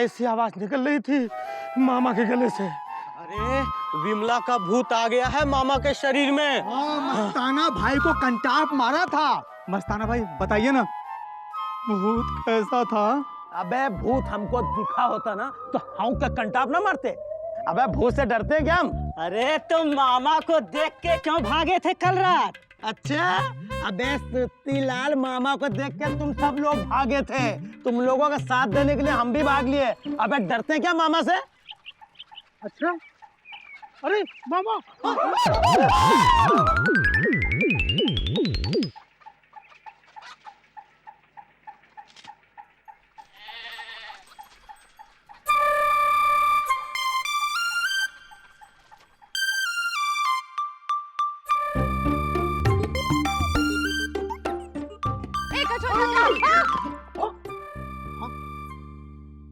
ऐसी आवाज निकल रही थी मामा के गले से। अरे विमला का भूत आ गया है मामा के शरीर में। मस्ताना भाई को कंटाप मारा था। मस्ताना भाई बताइए ना, भूत कैसा था? अबे भूत हमको दिखा होता ना तो हम का कंटाप ना मारते। अबे भूत से डरते हैं क्या हम? अरे तुम मामा को देख के क्यों भागे थे कल रात? अच्छा, अबे सुत्तीलाल मामा को देख के तुम सब लोग भागे थे। तुम लोगों का साथ देने के लिए हम भी भाग लिए। अबे डरते हैं क्या मामा से? अच्छा, अरे मामा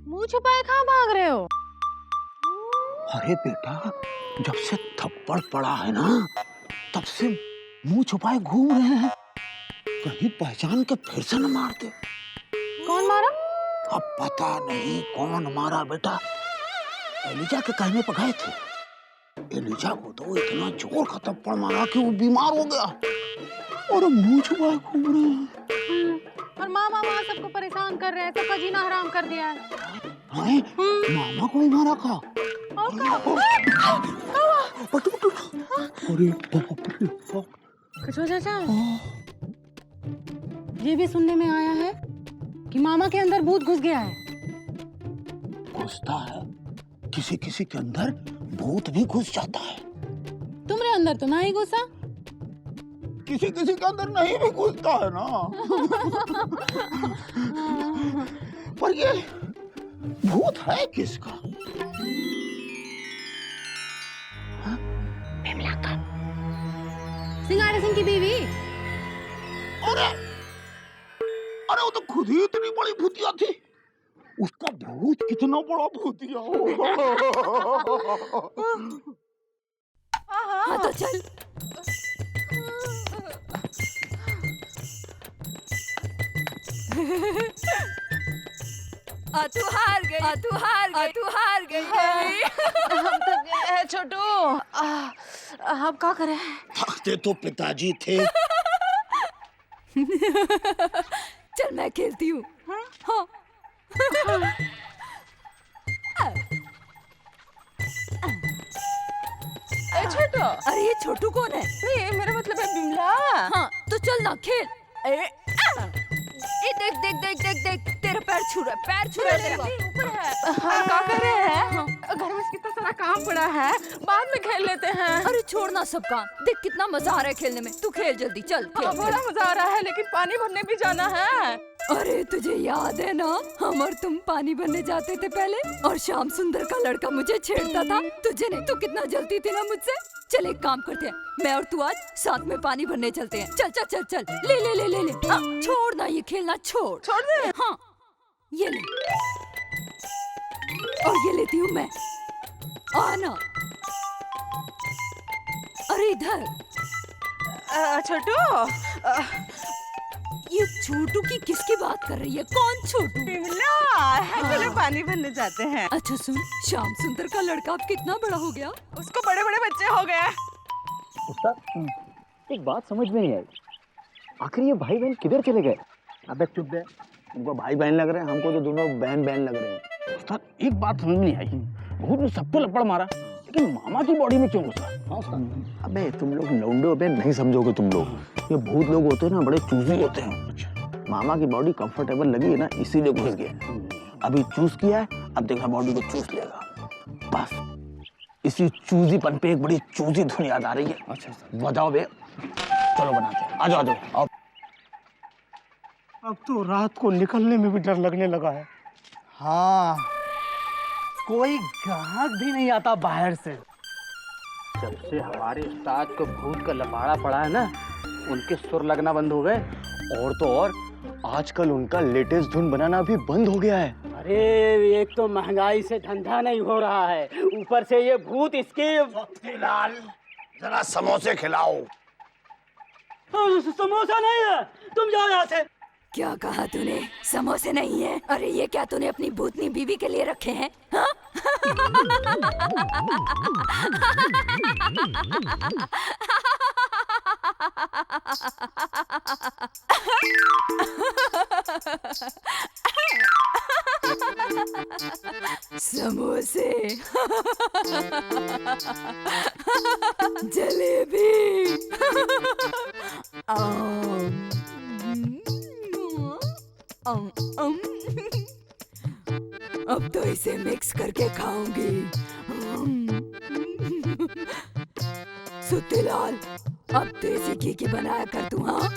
मुंह छुपाए कहाँ भाग रहे हो? अरे बेटा, जब से थप्पड़ पड़ा है ना तब से मुंह छुपाए घूम रहे हैं। कहीं पहचान के फिर से न मार दे। कौन मारा? अब पता नहीं कौन मारा बेटा। एलिजा के कहने पर गए थे। एलिजा को तो इतना जोर का थप्पड़ मारा कि वो बीमार हो गया और मुंह छुपाए घूम रहे हैं। और मामा वहाँ सबको परेशान कर रहे हैं, सबका जीना हराम कर दिया है। मामा को ही मारा था। अरे बाप रे बाप। कछुआ चाचा, ये भी सुनने में आया है कि मामा के अंदर भूत घुस गया है। घुसता है, किसी किसी के अंदर भूत भी घुस जाता है। तुम्हारे अंदर तो ना ही घुसा। किसी किसी के अंदर नहीं भी घुसता है ना। पर ये भूत है किसका? विमला का, सिंगाड़ा सिंह की बीवी। अरे अरे वो तो खुद ही इतनी बड़ी भूतिया थी। उसका भूत कितना बड़ा भूतिया होगा। हाँ तो चल। तू हार गई। हम तो गए हैं छोटू। अब क्या करें? थकते तो पिताजी थे। चल मैं खेलती हूँ। हाँ। छोटू, अरे ये छोटू कौन है? नहीं मेरा मतलब है बिमला। हाँ तो चल ना खेल। देख देख देख देख देख, तेरा पैर छू रहा है, ऊपर है। क्या कर रहे हैं? घर में कितना सारा काम पड़ा है, बाद में खेल लेते हैं। अरे छोड़ना सब काम। देख कितना मजा आ रहा है खेलने में। तू खेल जल्दी, चल खेल। बड़ा मजा आ रहा है, लेकिन पानी भरने भी जाना है। अरे तुझे याद है ना, हम और तुम पानी भरने जाते थे पहले, और श्याम सुंदर का लड़का मुझे छेड़ता था। तुझे नहीं, तू कितना जलती थी ना मुझसे। चल एक काम करते हैं, मैं और तू आज साथ में पानी भरने चलते हैं। चल चल चल चल, ले ले ले ले ले। छोड़ ना ये खेलना, छोड़ दे। हाँ ये ले, और ये लेती हूँ मैं। आना। अरे इधर। छोटू, ये छोटू की किसकी बात कर रही है? कौन छोटू? बिमला। चलो पानी भरने जाते हैं। अच्छा सुन, श्याम सुंदर का लड़का अब कितना बड़ा हो गया? उसको बड़े बड़े बच्चे हो गए। उस्ताद, एक बात समझ में नहीं आई, आखिर ये भाई बहन किधर चले गए? अबे चुप बे, उनको भाई बहन लग रहे हैं, हमको तो दोनों बहन बहन लग रहे हैं। उस्ताद एक बात समझ में नहीं आई, भूत ने सबको लपड़ मारा, लेकिन मामा की बॉडी में क्यों घुसा? अबे तुम लोग लौंडे पे नहीं समझोगे तुम लोग। ये भूत लोग होते हैं ना, बड़े चूजी होते हैं। मामा की बॉडी कंफर्टेबल लगी है ना, इसीलिए घुस गया। अभी चूज किया है, अब देखना बॉडी को चूस लेगा। बस इसी चूजीपन पे एक बड़ी चूजी धुन याद आ रही है। अच्छा बजाओ बे, चलो बनाते हैं। आ जाओ आ जाओ। अब तो रात को निकलने में भी डर लगने लगा है। हाँ, कोई ग्राहक भी नहीं आता बाहर से। जब से हमारे उस्ताद को भूत का लपाड़ा पड़ा है ना, उनके सुर लगना बंद हो गए। और तो और आजकल उनका लेटेस्ट धुन बनाना भी बंद हो गया है। अरे एक तो महंगाई से धंधा नहीं हो रहा है, ऊपर से ये भूत इसके। लाल, जरा समोसे खिलाओ। समोसा नहीं है, तुम जाओ यहाँ से। क्या कहा तूने? समोसे नहीं है? अरे ये क्या तूने अपनी भूतनी बीवी के लिए रखे हैं? हाँ? समोसे, जलेबी, अब तो इसे मिक्स करके खाऊंगी। सुत्तीलाल, अब देसी घी की बनाया कर तू। हाँ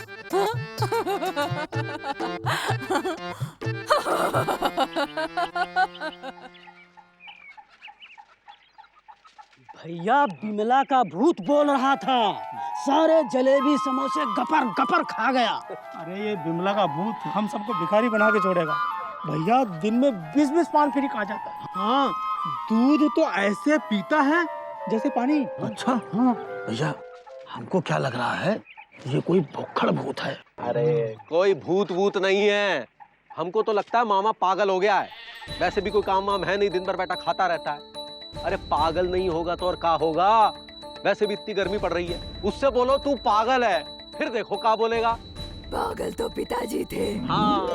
भैया बिमला का भूत बोल रहा था, सारे जलेबी समोसे गपर गपर खा गया। अरे ये बिमला का भूत हम सबको भिखारी बना के छोड़ेगा। भैया दिन में 20-20 पान फ्री खा जाता है। हाँ, दूध तो ऐसे पीता है जैसे पानी। अच्छा हाँ भैया, हमको क्या लग रहा है ये कोई भुक्खड़ भूत है। अरे कोई भूत वूत नहीं है, हमको तो लगता है मामा पागल हो गया है। वैसे भी कोई काम वाम है नहीं, दिन भर बैठा खाता रहता है। अरे पागल नहीं होगा तो और क्या होगा? वैसे भी इतनी गर्मी पड़ रही है, उससे बोलो तू पागल है, फिर देखो क्या बोलेगा। पागल तो पिताजी थे। हाँ।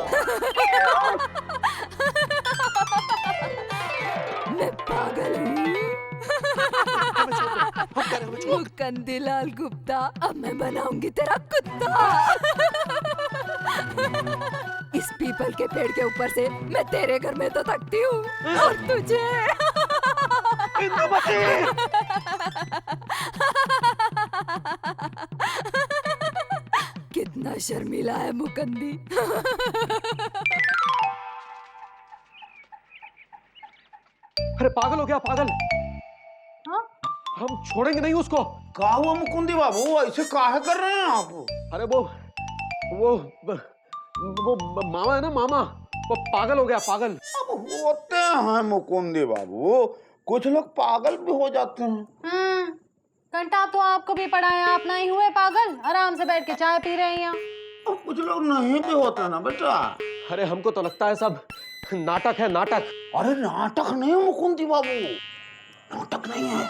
मैं पागल हूँ। मुकंदीलाल गुप्ता, अब मैं बनाऊंगी तेरा कुत्ता। इस पीपल के पेड़ के ऊपर से मैं तेरे घर में तो थकती हूँ, और तुझे कितना शर्मिला है मुकंदी। अरे पागल हो गया पागल। हाँ? हम छोड़ेंगे नहीं उसको। का हुआ मुकुंदी बाबू, ऐसे काहे कर रहे हैं आप? अरे वो मामा है ना, मामा, वो पागल हो गया पागल। अब होते हैं मुकुंदी बाबू, कुछ लोग पागल भी हो जाते हैं। घंटा तो आपको भी पड़ा है, आप नहीं हुए पागल? आराम से बैठ के चाय पी रहे हैं यहाँ। अब कुछ लोग नहीं भी होते ना बेटा। अरे हमको तो लगता है सब नाटक है, नाटक। अरे नाटक नहीं है मुकुंदी बाबू, नाटक नहीं है।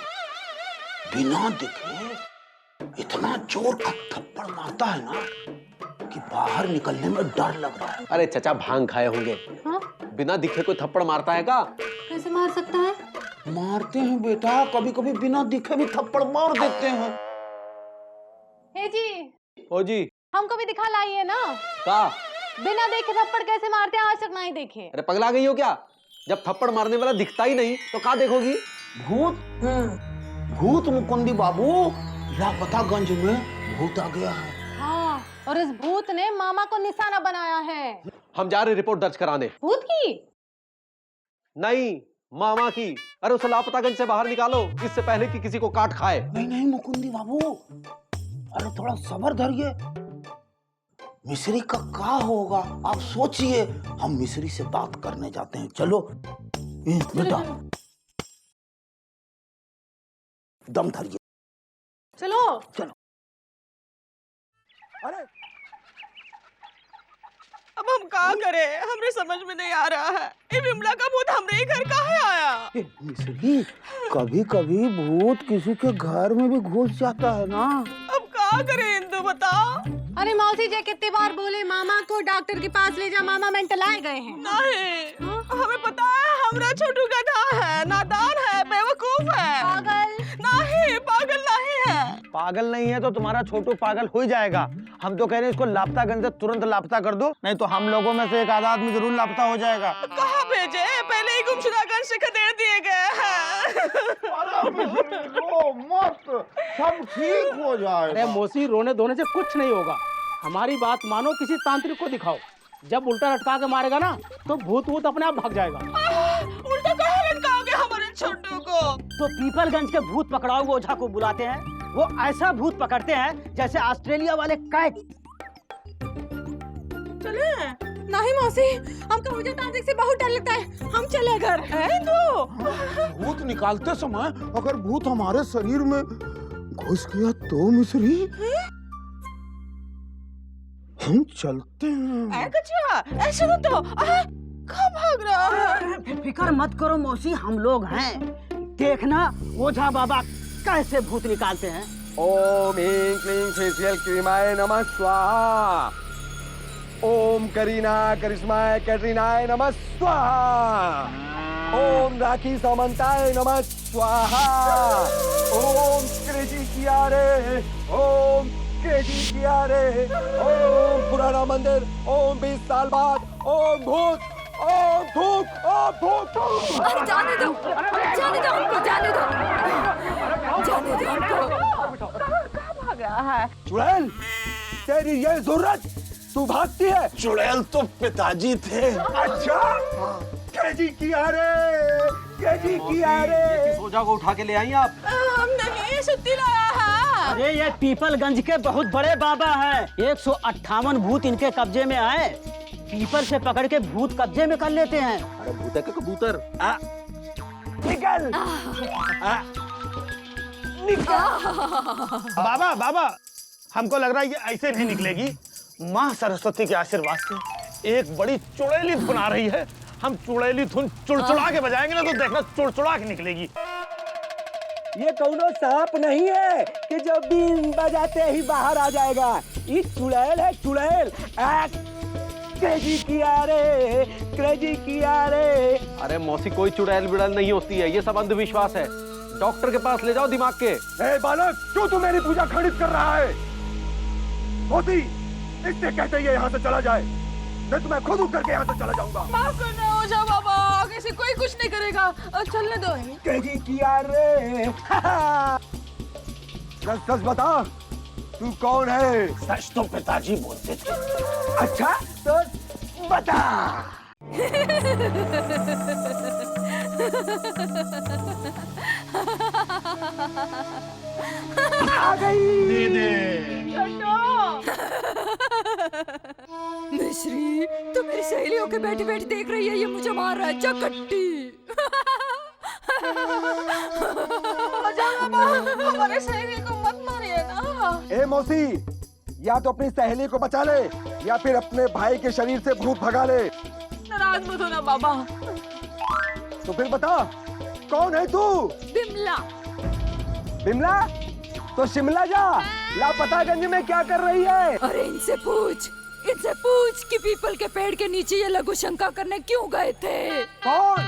बिना दिखे इतना जोर का थप्पड़ मारता है ना कि बाहर निकलने में डर लग रहा है। अरे चचा भांग खाए होंगे। हाँ? बिना दिखे कोई थप्पड़ मारता है का? कैसे मार सकता है? मारते हैं बेटा, कभी कभी बिना दिखे भी थप्पड़ मार देते हैं। हे जी, ओ जी, हमको भी दिखा लाइए ना। का? बिना देखे थप्पड़ कैसे मारते हैं, आज तक नहीं देखे। अरे पगला गई हो क्या? जब थप्पड़ मारने वाला दिखता ही नहीं तो क्या देखोगी? भूत? भूत मुकुंदी बाबू, लापतागंज में भूत आ गया है। हाँ, और इस भूत ने मामा को निशाना बनाया है। हम जा रहे रिपोर्ट दर्ज कराने। भूत की? नहीं, मामा की। अरे उसे लापतागंज से बाहर निकालो, इससे पहले कि किसी को काट खाए। नहीं नहीं मुकुंदी बाबू, अरे थोड़ा सब्र धरिए। मिस्री का क्या होगा आप सोचिए, हम मिस्री से बात करने जाते हैं। चलो बेटा, दम धरिए। चलो चलो। अरे अब हम क्या करें, हमरे समझ में नहीं आ रहा है। ये बिमला का भूत हमरे ही घर काहे आया? मिस्री, कभी कभी भूत किसी के घर में भी घुस जाता है ना। अब क्या करें इंदु, बता। अरे मौसी जी कितनी बार बोले मामा को डॉक्टर के पास ले जा, मामा मेंटल आए गए हैं। नहीं, हमें पता है हमरा छोटू गधा है, नादान है, बेवकूफ है। पागल नहीं, पागल नहीं है। पागल नहीं है तो तुम्हारा छोटू पागल हो ही जाएगा। हम तो कह रहे हैं इसको लापतागंज से तुरंत लापता कर दो, नहीं तो हम लोगों में से एक आधा आदमी जरूर लापता हो जाएगा। कहाँ भेजे? पहले ही गुमशुदागंज से खदेड़ दिए गए हैं। रो मत, सब ठीक हो जाएगा। अरे मौसी, रोने धोने से कुछ नहीं होगा। हमारी बात मानो, किसी तांत्रिक को दिखाओ। जब उल्टा लटका के मारेगा ना तो भूत वूत अपने आप भाग जाएगा। उल्टा कहाँ लटकाओगे हमारे छोटू को? तो पीपलगंज के भूत पकड़ाओ ओझा को बुलाते हैं, वो ऐसा भूत पकड़ते हैं जैसे ऑस्ट्रेलिया वाले कैट। चले? नहीं मौसी, हमको मुझे तांत्रिक से बहुत डर लगता है, हम चले घर। तो भूत निकालते समय अगर भूत हमारे शरीर में घुस गया तो मिस्री? हम चलते हैं। कच्चा ऐसे तो कहाँ भाग रहा है? फिक्र मत करो मौसी, हम लोग हैं। देखना ओझा बाबा कैसे भूत निकालते हैं। ओम ह्रीं क्लीं फेशियल क्रीमाय नमः स्वाहा। ओम करीना करिश्माय कैटरीनाय नमः स्वाहा। ओम राखी सामंताय नमः स्वाहा। ओम क्रेजी कियारे, ओम क्रेजी कियारे, ओम पुराना मंदिर, ओम 20 साल बाद, ओम भूत, ओम भूत, ओम भूत। अरे जाने दो हमको, जाने दो हमको। कहाँ भाग रहा है? चुड़ैल, तेरी ये जरूरत, तू भागती है। चुड़ैल तो पिताजी थे। अच्छा, कैजी कियारे, कैजी कियारे। सोजा को उठा के ले आई आप? हम नहीं, सुत्ती लाया है। अरे ये पीपलगंज के बहुत बड़े बाबा हैं। 158 भूत इनके कब्जे में आए। पीपल से पकड़ के भूत कब्जे में कर लेते हैं। अरे भूत है का कबूतर? निकल, बाबा बाबा, हमको लग रहा है ये ऐसे नहीं निकलेगी। माँ सरस्वती के आशीर्वाद से एक बड़ी चुड़ैली धुन आ रही है। हम चुड़ैली धुन चुड़चुड़ा के बजाएंगे ना, तो देखना चुड़चुड़ा के निकलेगी। ये कौनो सांप नहीं है कि जब बीन बजाते ही बाहर आ जाएगा। ये चुड़ैल है, चुड़ैल। क्रेजी कियारे, क्रेजी कियारे। अरे मौसी, कोई चुड़ैल बिड़ैल नहीं होती है, ये सब अंधविश्वास है। डॉक्टर के पास ले जाओ दिमाग के। ए बालक, क्यों तू मेरी पूजा खंडित कर रहा है? मोती, इससे कहते ये यहाँ से चला जाए, मैं तुम्हें खुद उठ करके यहाँ से चला जाऊंगा। माफ करना ओझा बाबा, किसी कोई कुछ नहीं करेगा। चलने दो। क्रेजी कियारे। सच सच बता, तू कौन है? सच तो पिताजी बोलते थे। अच्छा, तो बता। आ गई। मिश्री, तू मेरी सहेलियों के बैठी बैठी देख रही है, ये मुझे मार रहा है चकट्टी। हमारे सहेली को मत मारिए ना। ए मौसी, या तो अपनी सहेली को बचा ले या फिर अपने भाई के शरीर से भूत भगा ले। नाराज मत होना बाबा। तो फिर बता, कौन है तू? बिमला। बिमला? तो शिमला जा। लापतागंज में क्या कर रही है? अरे इनसे पूछ कि पीपल के पेड़ के नीचे ये लघु शंका करने क्यों गए थे। कौन?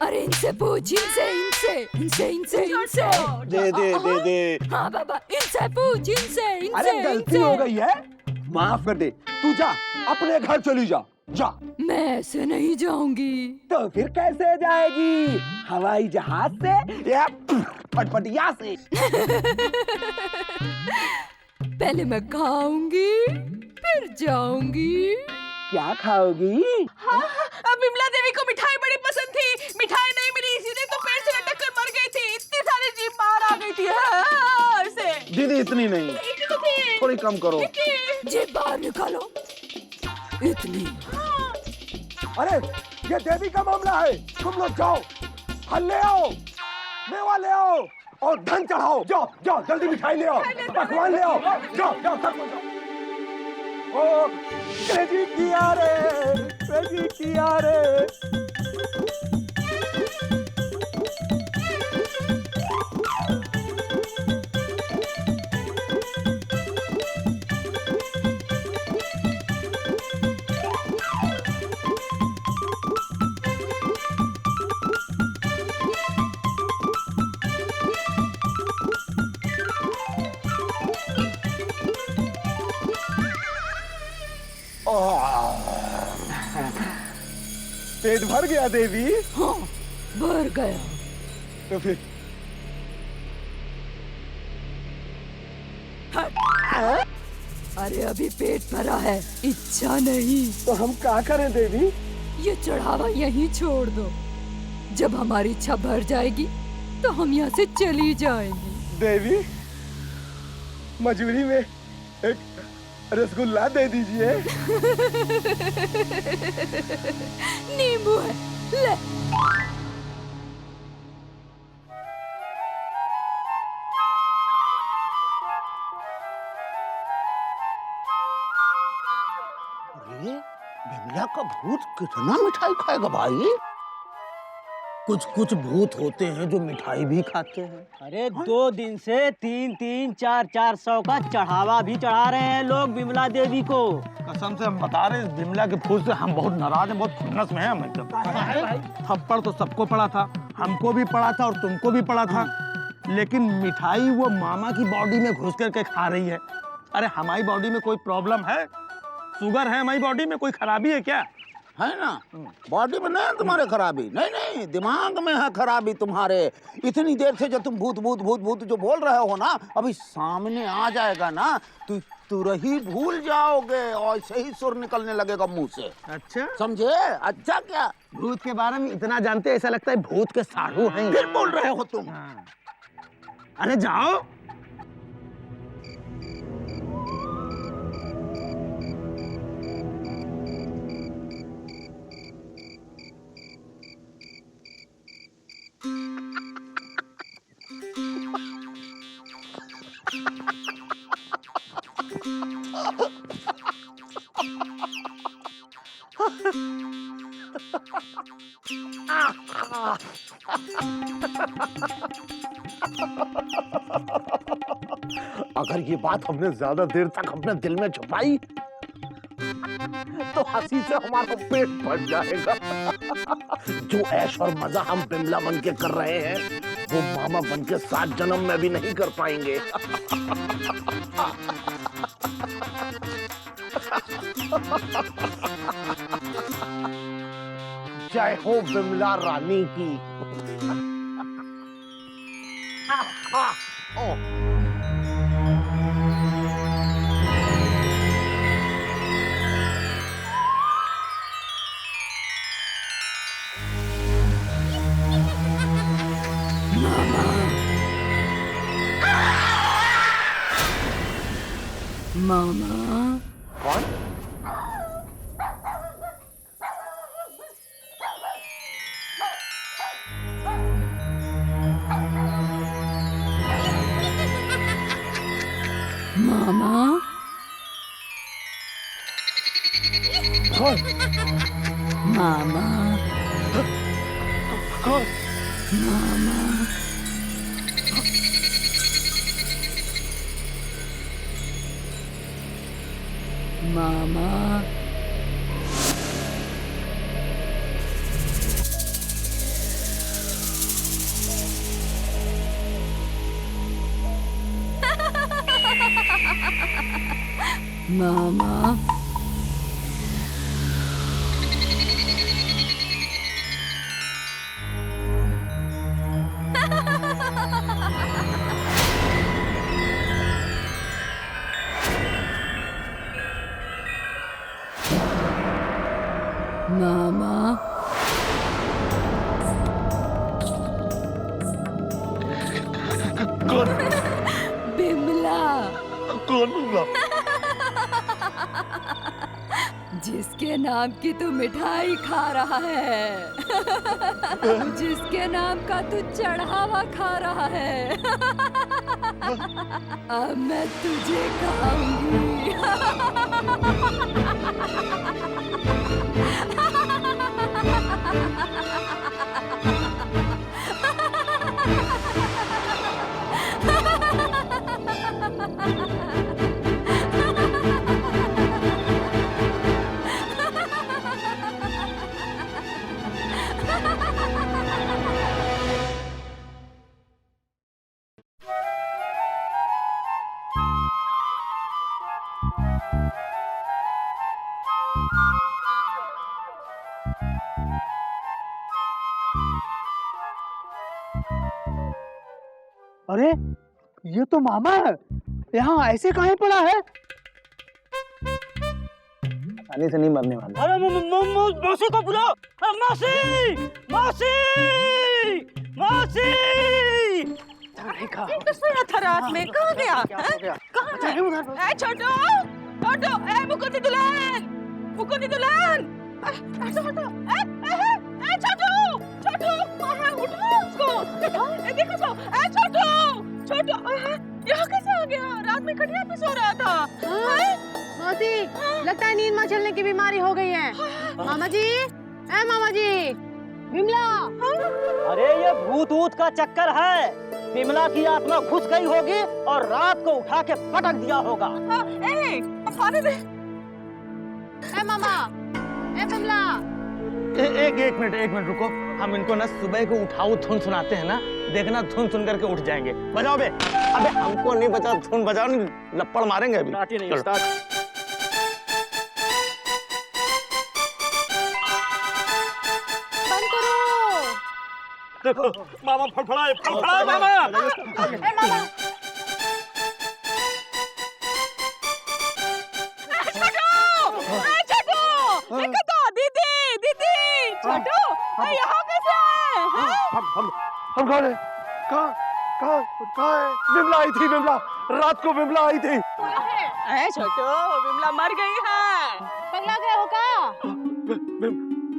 अरे इनसे पूछ, इनसे। दे। हाँ बाबा, इनसे पूछ, इनसे। अरे गलती हो गई है, माफ कर दे। तू जा, अपने घर चली जा, जा। मैं ऐसे नहीं जाऊंगी। तो फिर कैसे जाएगी? हवाई जहाज से या फटफटिया से? पहले मैं खाऊंगी, फिर जाऊंगी। क्या खाओगी? हाँ, बिमला देवी को मिठाई बड़ी पसंद थी। मिठाई नहीं मिली, इसीलिए तो पेड़ से लटक कर मर गई थी। इतनी सारी जीभ बाहर आ गई थी। हाँ, ऐसे। दीदी इतनी नहीं, थोड़ी कम करो। जीभ बाहर निकालो। इतनी। अरे ये देवी का मामला है, तुम लोग जाओ, फल ले आओ, मेवा ले आओ और धन चढ़ाओ। जाओ जाओ, जल्दी मिठाई ले आओ, पकवान ले आओ। जाओ जाओ, सब लोग जाओ। ओ क्रेजी कियारे, क्रेजी कियारे। पेट भर गया देवी? हाँ, भर गया। तो फिर अरे अभी पेट भरा है, इच्छा नहीं। तो हम क्या करें देवी? ये चढ़ावा यहीं छोड़ दो। जब हमारी इच्छा भर जाएगी तो हम यहाँ से चली जाएंगी। देवी, मजबूरी में एक रसगुल्ला दे दीजिए। नींबू है, ले। अरे बिमला का भूत कितना मिठाई खाएगा भाई? कुछ कुछ भूत होते हैं जो मिठाई भी खाते हैं। अरे 2 दिन से 3-3, 4-400 का चढ़ावा भी चढ़ा रहे हैं लोग बिमला देवी को। कसम से हम बता रहे हैं, इस बिमला के भूत से हम बहुत नाराज हैं, बहुत खुन्नस में हैं हम एकदम। थप्पड़ तो सबको पड़ा था, हमको भी पड़ा था और तुमको भी पड़ा था, लेकिन मिठाई वो मामा की बॉडी में घुस करके खा रही है। अरे हमारी बॉडी में कोई प्रॉब्लम है? शुगर है हमारी बॉडी में? कोई खराबी है क्या? है ना, बॉडी में नहीं है तुम्हारे खराबी, नहीं नहीं दिमाग में है खराबी तुम्हारे। इतनी देर से जो तुम भूत भूत भूत भूत जो बोल रहे हो ना, अभी सामने आ जाएगा ना तो तुरही भूल जाओगे और ऐसे ही सुर निकलने लगेगा मुंह से। अच्छा समझे? अच्छा क्या भूत के बारे में इतना जानते, ऐसा लगता है भूत के साधु हैं। फिर बोल रहे हो तुम? अरे जाओ। अगर ये बात हमने ज्यादा देर तक अपने दिल में छुपाई तो हंसी से हमारा पेट फट जाएगा। जो ऐश और मजा हम बिमला बन के कर रहे हैं वो मामा बन के 7 जन्म में भी नहीं कर पाएंगे। जय हो बिमला रानी की। मामा कौन? मामा कौन? मामा कौन? मामा मामा मामा मामा कौन? बिमला कौन बिमला? जिसके नाम की तू मिठाई खा रहा है, जिसके नाम का तू चढ़ावा खा रहा है, अब मैं तुझे खाऊंगी। अरे ये तो मामा है, यहाँ ऐसे काहे पड़ा है? पानी से नहीं मरने वाला। अरे मौसी को बुलाओ। मौसी मौसी मौसी। तो सोया था रात में, कहाँ गया? कहाँ है? छोटू छोटू, मुकुंदी दुल्हन, मुकुंदी दुल्हन, छोटू, छोटू छोटू, उठो उसको, देखो उसको, छोटू छोटू, यहाँ कैसे आ गया? रात में खटिया पे सो रहा था। मौसी, लगता है नींद मचलने की बीमारी हो गई है। मामा जी, ए मामा जी, विमला। अरे ये भूत ऊत का चक्कर है। विमला की आत्मा घुस गई होगी और रात को उठा के पटक दिया होगा। पानी दे। ए मामा, ए विमला। एक मिनट रुको। हम इनको ना सुबह को उठाओ धुन सुनाते हैं ना, देखना धुन सुन करके उठ जाएंगे। बजाओ बे। अबे हमको नहीं बजा, धुन बजाओ, नहीं लपड़ मारेंगे अभी। बंद करो। देखो मामा फड़फड़ाए मामा। ए मामा। छोटू, यहाँ कैसे आए? हम कौन है? कहाँ है? विमला आई थी, विमला रात को विमला आई थी। छोटू, विमला मर गई है। पगला गए हो क्या?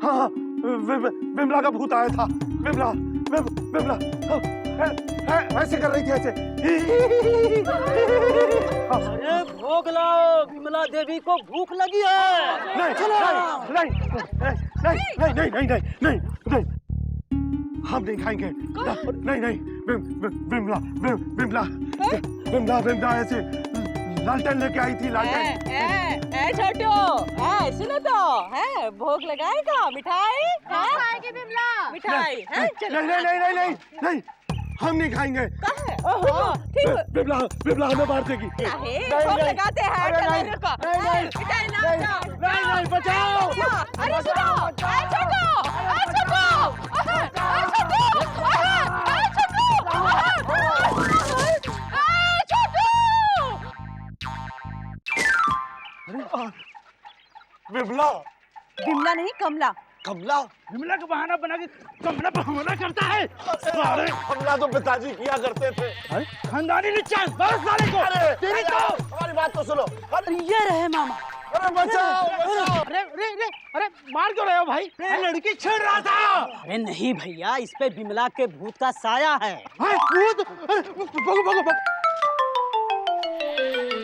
हाँ, विमला का भूत आया था। विमला ऐसे कर रही थी, ऐसे। अरे भोग लाओ, विमला देवी को भूख लगी है। नहीं, हम नहीं खाएंगे। नहीं, विमला ऐसे लालटेन लेके आई थी, लालटेन। छोटू, सुनो तो, है भोग लगाएगा मिठाई? खाएगी विमला मिठाई? नहीं, हम नहीं खाएंगे। विमला हमें मार देगी। भोग लगाते हैं। नहीं, बचाओ। अरे सुनो, छोटू। विमला नहीं, कमला। विमला का बहाना बना के कमला पर हमला करता है। अरे हमला तो पिताजी किया करते थे। खानदानी निचान बस साले को। तेरी तो हमारी बात तो सुनो। ये रहे मामा। अरे बचाओ। अरे मार क्यों रहे हो भाई? लड़की छेड़ रहा था। अरे नहीं भैया, इस पे विमला के भूत का साया है। भूत? भगो।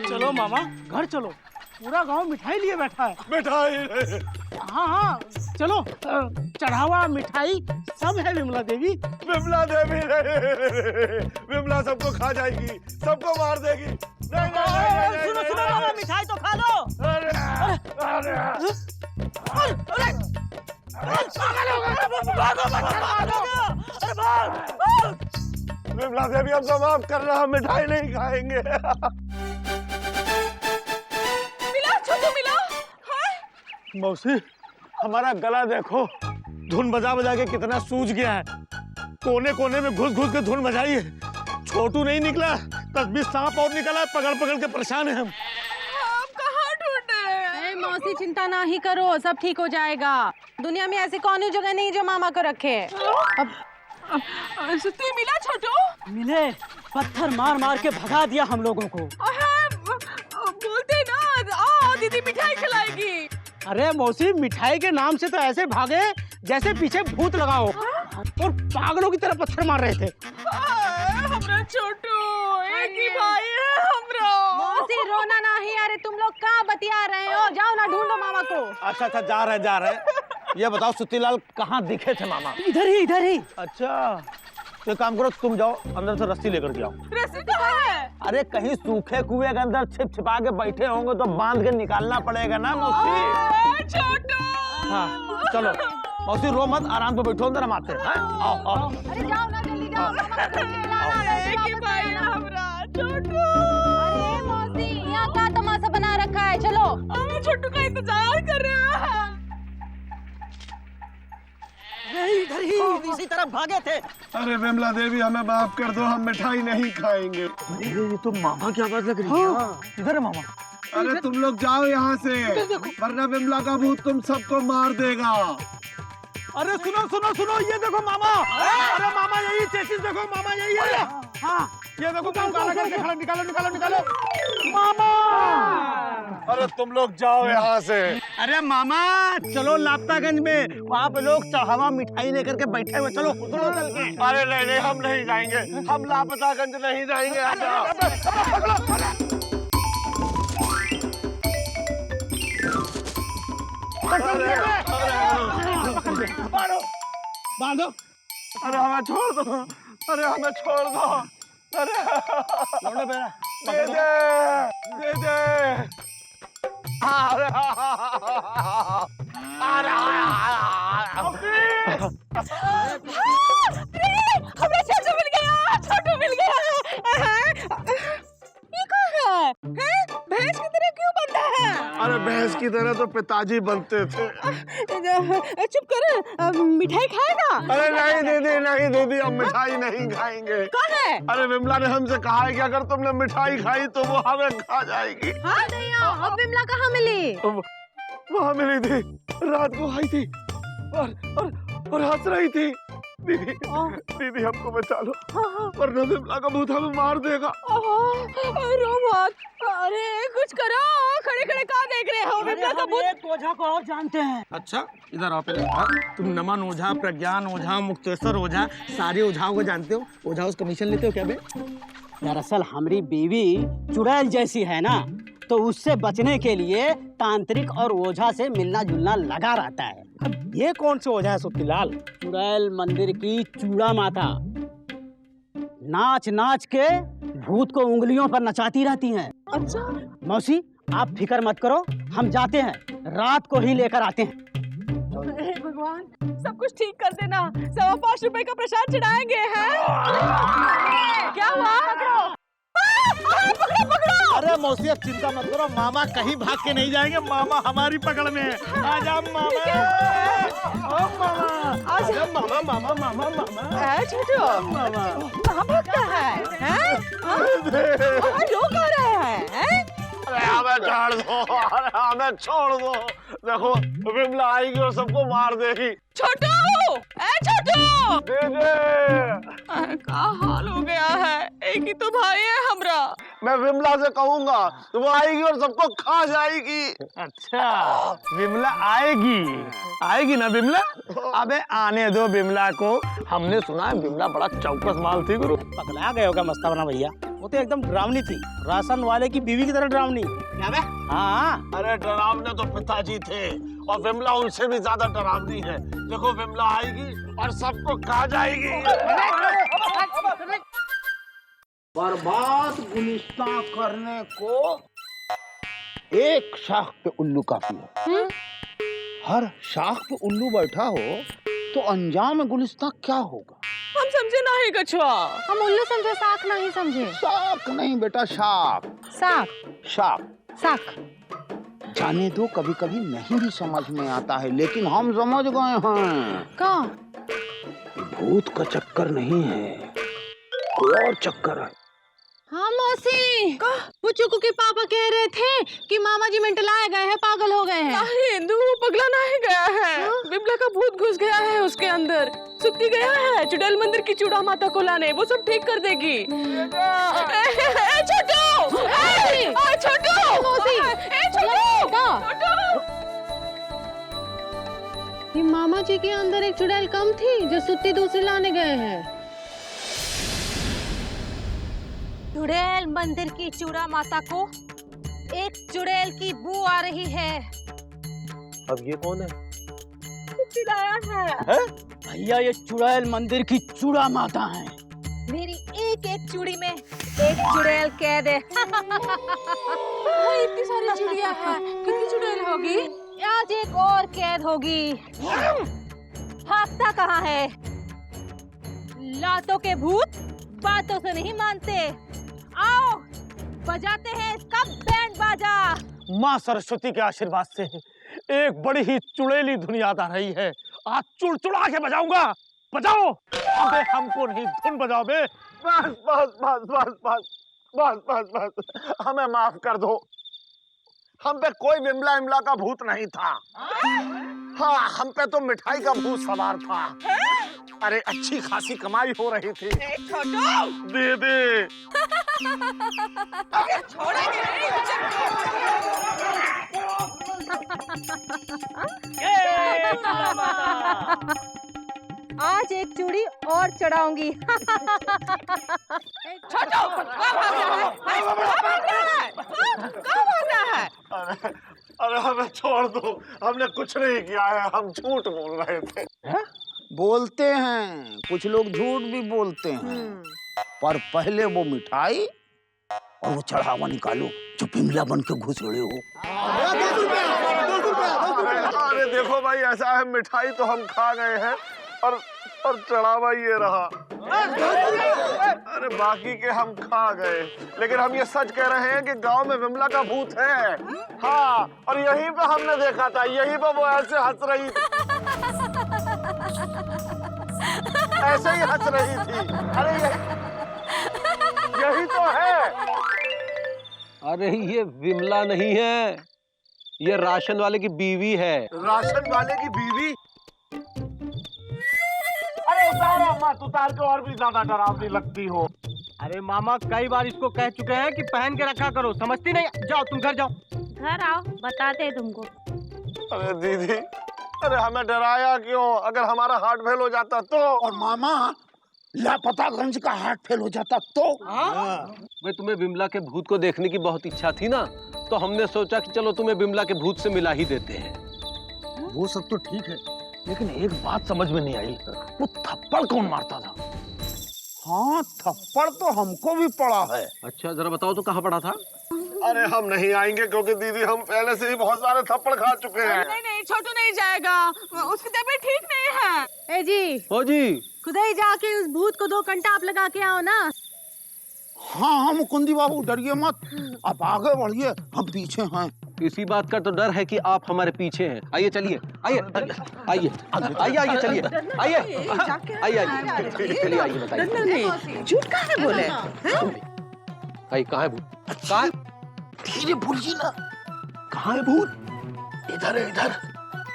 चलो मामा, घर चलो। पूरा गांव मिठाई लिए बैठा है। मिठाई? हाँ, चलो। चढ़ावा मिठाई सब है विमला देवी। विमला सबको खा जाएगी, सबको मार देगी। नहीं, सुनो मामा, मिठाई तो खा लो। विमला देवी अब समाप्त करना, हम मिठाई नहीं खाएंगे। मौसी, हमारा गला देखो, धुन बजा के कितना सूज गया है। कोने में घुस के धुन बजाई है। छोटू नहीं निकला, 10-20 सांप और निकला है, पकड़ के परेशान है हम। कहाँ ढूंढे? मौसी चिंता ना ही करो, सब ठीक हो जाएगा। दुनिया में ऐसी कौन जगह नहीं जो मामा को रखे। सुती मिला छोटू? मिले, पत्थर मार के भगा दिया हम लोगों को। बोलते ना, आओ दीदी मिठाई खिलाएगी। अरे मौसी, मिठाई के नाम से तो ऐसे भागे जैसे पीछे भूत लगा हो, और पागलों की तरह पत्थर मार रहे थे। हमरा छोटू, एक ही भाई है हमरा। मौसी रोना नहीं। अरे तुम लोग कहाँ बतिया रहे हो? जाओ ना ढूंढो मामा को। अच्छा, जा रहे। ये बताओ सुत्तीलाल कहाँ दिखे थे मामा? इधर ही। अच्छा, तो एक काम करो, तुम जाओ अंदर से रस्सी लेकर के आओ। रस्सी कहाँ है? अरे कहीं सूखे कुएं के अंदर छिपा के बैठे होंगे तो बांध के निकालना पड़ेगा ना मौसी। छोटू। हाँ, चलो मौसी, रो मत, आराम पे बैठो, अंदर हम आते हैं। आओ। अरे जाओ ना, जल्दी जाओ। एक ही भाई है हमरा छोटू। अरे मौसी, यहाँ क्या तमाशा बना रखा है? चलो। हम छोटू का इंतजार कर रहे हैं। इधर ही इसी तरफ भागे थे। अरे विमला देवी, हमें माफ कर दो, हम मिठाई नहीं खाएंगे। ये तो मामा की आवाज लग रही है। इधर है मामा। अरे तुम लोग जाओ यहाँ से, वरना विमला का भूत तुम सबको मार देगा। अरे सुनो, ये देखो मामा। अरे मामा, यही चेसिस देखो, मामा यही है। हाँ, ये देखो, काला करके खड़ा, निकालो। मामा! अरे तुम लोग जाओ यहाँ से। अरे मामा, चलो लापतागंज में, वहाँ पे लोग चढ़ावा मिठाई लेकर के बैठे हुए। चलो चल के। अरे नहीं, हम नहीं जाएंगे, हम लापतागंज नहीं जाएंगे। बांधो बांधो। अरे हमें छोड़ दो, अरे हमें छोड़ दो, अरे दे दे दे दे। अरे हमें छोटू मिल गया, छोटू मिल गया। ये कौन है? भैंस की तरह क्यों बनता है? अरे भैंस की तरह तो पिताजी बनते थे। चुप कर, मिठाई खाएगा? अरे नहीं दीदी, नहीं दीदी, हम मिठाई नहीं खाएंगे। कौन है? अरे विमला ने हमसे कहा है कि अगर तुमने मिठाई खाई तो वो हमें खा जाएगी। हाँ भैया, अब विमला कहाँ मिली? वहाँ मिली थी, रात को आई थी और हंस रही थी। दीदी दीदी हमको बचा लो, वरना विमला का भूत हमें मार देगा। रो मत, अरे कुछ करो, खड़े खड़े कहाँ देख रहे हो? विमला का भूत। ओझा को और जानते हैं। अच्छा इधर आओ पहले। तुम नमन ओझा, प्रज्ञान ओझा, मुक्तेश्वर ओझा, सारे ओझाओं को जानते हो? ओझा उस कमीशन लेते हो क्या बे? दरअसल हमारी बीवी चुड़ैल जैसी है ना, तो उससे बचने के लिए तांत्रिक और ओझा से मिलना जुलना लगा रहता है। अब ये कौन से ओझा है सुत्तीलाल? चुड़ैल मंदिर की चूड़ा माता नाच नाच के भूत को उंगलियों पर नचाती रहती हैं। अच्छा मौसी आप फिक्र मत करो, हम जाते हैं, रात को ही लेकर आते हैं। हे भगवान, सब कुछ ठीक कर देना। 5.25 रुपए का प्रसाद चढ़ाएंगे हैं। क्या हुआ? पकड़ो पकड़ो। अरे मौसी अब चिंता मत करो, मामा कहीं भाग के नहीं जाएंगे, मामा हमारी पकड़ में है। आजा मामा, आजा मामा, मामा मामा मामा। छोटू कहाँ भागता है? लोग आ रहे हैं। अरे हमें छोड़ दो, अरे हमें छोड़ दो। देखो विमला आएगी और सबको मार देगी। छोटू, छोटू क्या हाल हो गया है? एक ही तो भाई है हमरा। मैं विमला से कहूंगा तो वो आएगी और सबको खा जाएगी। अच्छा विमला आएगी, आएगी ना विमला? अबे आने दो विमला को। हमने सुना है विमला बड़ा चौकस माल थी गुरु। पगला गए होगा मस्तावना भैया, वो तो एकदम डरावनी थी, राशन वाले की बीवी की तरह डरावनी। क्या बे? हाँ अरे डरावने तो पिताजी थे और विमला उनसे भी ज्यादा डरावनी है। देखो विमला आएगी और सबको खा जाएगी। बर्बाद गुलिस्तान करने को एक शाख पे उल्लू काफी है। हर शाख पे उल्लू बैठा हो तो अंजाम गुलिस्तान क्या होगा? हम समझे नहीं कछुआ। हम उल्लू समझे, साख नहीं समझे। शाख नहीं बेटा, शाख साख शाख साख। जाने दो, कभी कभी नहीं भी समझ में आता है, लेकिन हम समझ गए हैं। का भूत का चक्कर नहीं है, कोई और चक्कर है। हाँ मौसी, वो चुकू के पापा कह रहे थे कि मामा जी मेंटलाए गए हैं, पागल हो गए हैं। हिंदू पगला नहीं गया है। विमला का भूत घुस गया है उसके अंदर। सुक्ति गया है चुड़ैल मंदिर की चूड़ा माता को लाने, वो सब ठीक कर देगी। छोटू, छोटू, ये मामा जी के अंदर एक चुड़ैल कम थी जो सुत्ती दूसरी लाने गए हैं। चुड़ैल मंदिर की चूड़ा माता को एक चुड़ैल की बू आ रही है। अब ये कौन है? चिल्लाया है। भैया ये चुड़ैल मंदिर की चूड़ा माता है। मेरी एक एक चूड़ी में एक चुड़ैल कैद है। इतनी सारी चिड़िया है, कितनी चुड़ैल होगी? आज एक और कैद होगी। भागता कहाँ है? लातों के भूत बातों से नहीं मानते। आओ बजाते हैं इसका बैंड बाजा। माँ सरस्वती के आशीर्वाद से एक बड़ी ही चुड़ैली धुन याद आ रही है। आज चुड़चुड़ा के बजाऊंगा। बजाओ। अबे हमको नहीं, धुन बजाओ बे। बस बस बस बस बस बस बस बस हमें माफ कर दो। हम पे कोई विमला इमला का भूत नहीं था। हाँ हम पे तो मिठाई का भूत सवार था। अरे अच्छी खासी कमाई हो रही थी। दे दे। आज एक चूड़ी और चढ़ाऊंगी। अरे हमें छोड़ दो, हमने कुछ नहीं किया है, हम झूठ बोल रहे थे। बोलते हैं, कुछ लोग झूठ भी बोलते हैं, पर पहले वो मिठाई और वो चढ़ावा निकालो जो बिमला बन के घुसड़े हो। अरे देखो भाई, ऐसा है मिठाई तो हम खा गए हैं और चढ़ावा ये रहा। अरे बाकी के हम खा गए, लेकिन हम ये सच कह रहे हैं कि गांव में विमला का भूत है। हाँ, और यहीं पे हमने देखा था, यहीं पे वो ऐसे हंस रही थी, ऐसे ही हंस रही थी। अरे यही तो है। अरे ये विमला नहीं है, ये राशन वाले की बीवी है। राशन वाले की बीवी? अरे उतारो मत, उतार के और भी ज्यादा डरावनी लगती हो। अरे मामा कई बार इसको कह चुके हैं कि पहन के रखा करो, समझती नहीं। जाओ तुम घर जाओ। घर आओ, बताते हैं तुमको। अरे दीदी, अरे हमें डराया क्यों? अगर हमारा हार्ट फेल हो जाता तो? और मामा लापतागंज का हार्ट फेल हो जाता तो? भाई तुम्हें विमला के भूत को देखने की बहुत इच्छा थी ना, तो हमने सोचा कि चलो तुम्हें विमला के भूत से मिला ही देते हैं। वो सब तो ठीक है, लेकिन एक बात समझ में नहीं आई, वो थप्पड़ कौन मारता था? हाँ, थप्पड़ तो हमको भी पड़ा है। अच्छा जरा बताओ तो कहाँ पड़ा था? अरे हम नहीं आएंगे क्योंकि दीदी हम पहले से ही बहुत सारे थप्पड़ खा चुके हैं। नहीं नहीं, छोटू नहीं जाएगा, उसकी तबीयत ठीक नहीं है। ए जी, हो जी, खुद ही जाके उस भूत को 2 घंटा आप लगा के आओ ना। हाँ, हम मुकुंदी बाबू डरिए मत, आप आगे बढ़िए, हम पीछे हैं। इसी बात का तो डर है कि आप हमारे पीछे हैं। आइए चलिए, आइए आइए आइए आइए चलिए, आइए आइए आइए चलिए, आइए बताइए। झूठ कहाँ बोले? आइए, कहाँ है भूत? कहाँ है? धीरे बोलिए ना। कहाँ है भूत? इधर है, इधर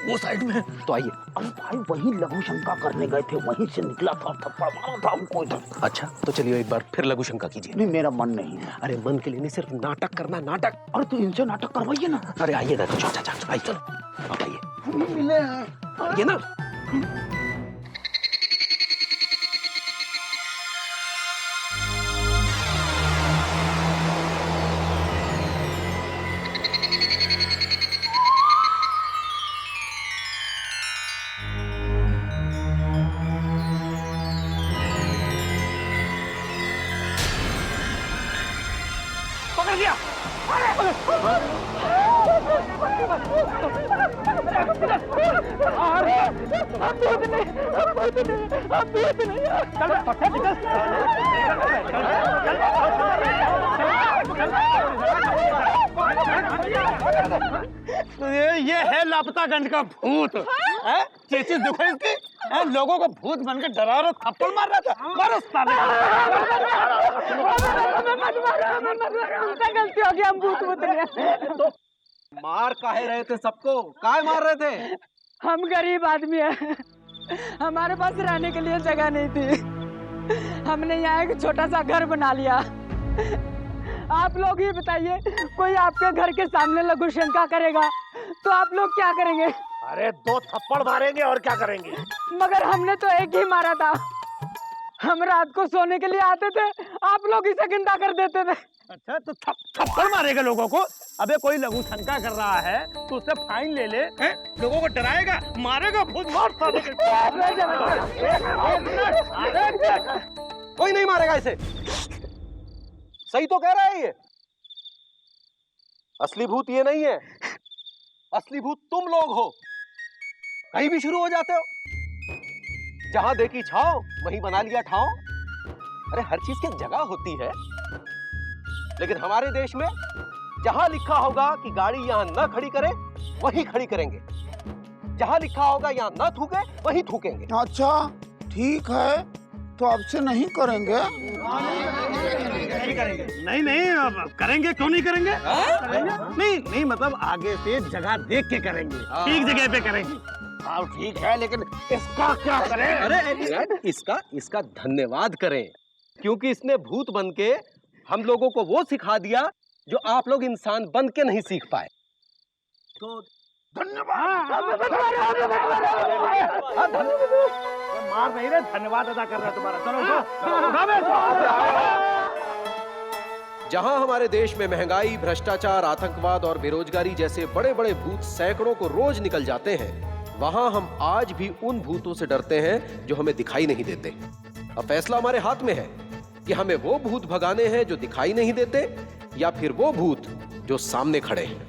वो साइड में। तो आइए। अरे भाई, वही लघु शंका करने गए थे, वहीं से निकला था, थप्पड़ मारा था हमको इधर। अच्छा तो चलिए एक बार फिर लघु शंका कीजिए। नहीं, मेरा मन नहीं है। अरे मन के लिए नहीं, सिर्फ नाटक करना, नाटक। अरे तो इनसे नाटक करवाइए ना। अरे आइए ना, आइए चलो, आप आइए। हम मिले हैं। ये ना पकड़ लिया। ये है लापतागंज का भूत। चेचिस देखो इसकी, लोगों को भूत बनकर डरा रहा, थप्पड़ मार रहा था। मारो साले। गलती हो गई, हम भूत तो मार काहे रहे थे सबको? काहे मार रहे थे? हम गरीब आदमी हैं, हमारे पास रहने के लिए जगह नहीं थी, हमने यहाँ एक छोटा सा घर बना लिया। आप लोग ही बताइए, कोई आपके घर के सामने लघु शंका करेगा तो आप लोग क्या करेंगे? अरे 2 थप्पड़ मारेंगे और क्या करेंगे? मगर हमने तो एक ही मारा था। हम रात को सोने के लिए आते थे, आप लोग इसे गिंदा कर देते थे। अच्छा तो थप्पड़ मारेगा लोगों को? अबे कोई लघु शंका कर रहा है तो उससे फाइन ले ले, लोगों को डराएगा, मारेगा भूत, मार साले के। कोई नहीं मारेगा इसे। सही तो कह रहा है ये। असली भूत ये नहीं है, असली भूत तुम लोग हो। कहीं भी शुरू हो जाते हो, जहां देखी छाओ वहीं बना लिया ठाव। अरे हर चीज की जगह होती है, लेकिन हमारे देश में जहां लिखा होगा कि गाड़ी यहां न खड़ी करे वहीं खड़ी करेंगे, जहां लिखा होगा यहां न थूके वहीं थूकेंगे। अच्छा ठीक है, तो अब से नहीं करेंगे। नहीं नहीं, अब करेंगे, क्यों नहीं करेंगे? नहीं नहीं, मतलब आगे से जगह देख के करेंगे, ठीक जगह पे करेंगे। हाँ ठीक है, लेकिन इसका क्या करें? अरे इसका धन्यवाद करें, क्योंकि इसने भूत बन के हम लोगों को वो सिखा दिया जो आप लोग इंसान बन के नहीं सीख पाए। तो धन्यवाद। मार नहीं रहे, धन्यवाद अदा कर रहा है तुम्हारा। चलो जहां हमारे देश में महंगाई, भ्रष्टाचार, आतंकवाद और बेरोजगारी जैसे बड़े बड़े भूत सैकड़ों को रोज निकल जाते हैं, वहां हम आज भी उन भूतों से डरते हैं जो हमें दिखाई नहीं देते। अब फैसला हमारे हाथ में है कि हमें वो भूत भगाने हैं जो दिखाई नहीं देते, या फिर वो भूत जो सामने खड़े हैं।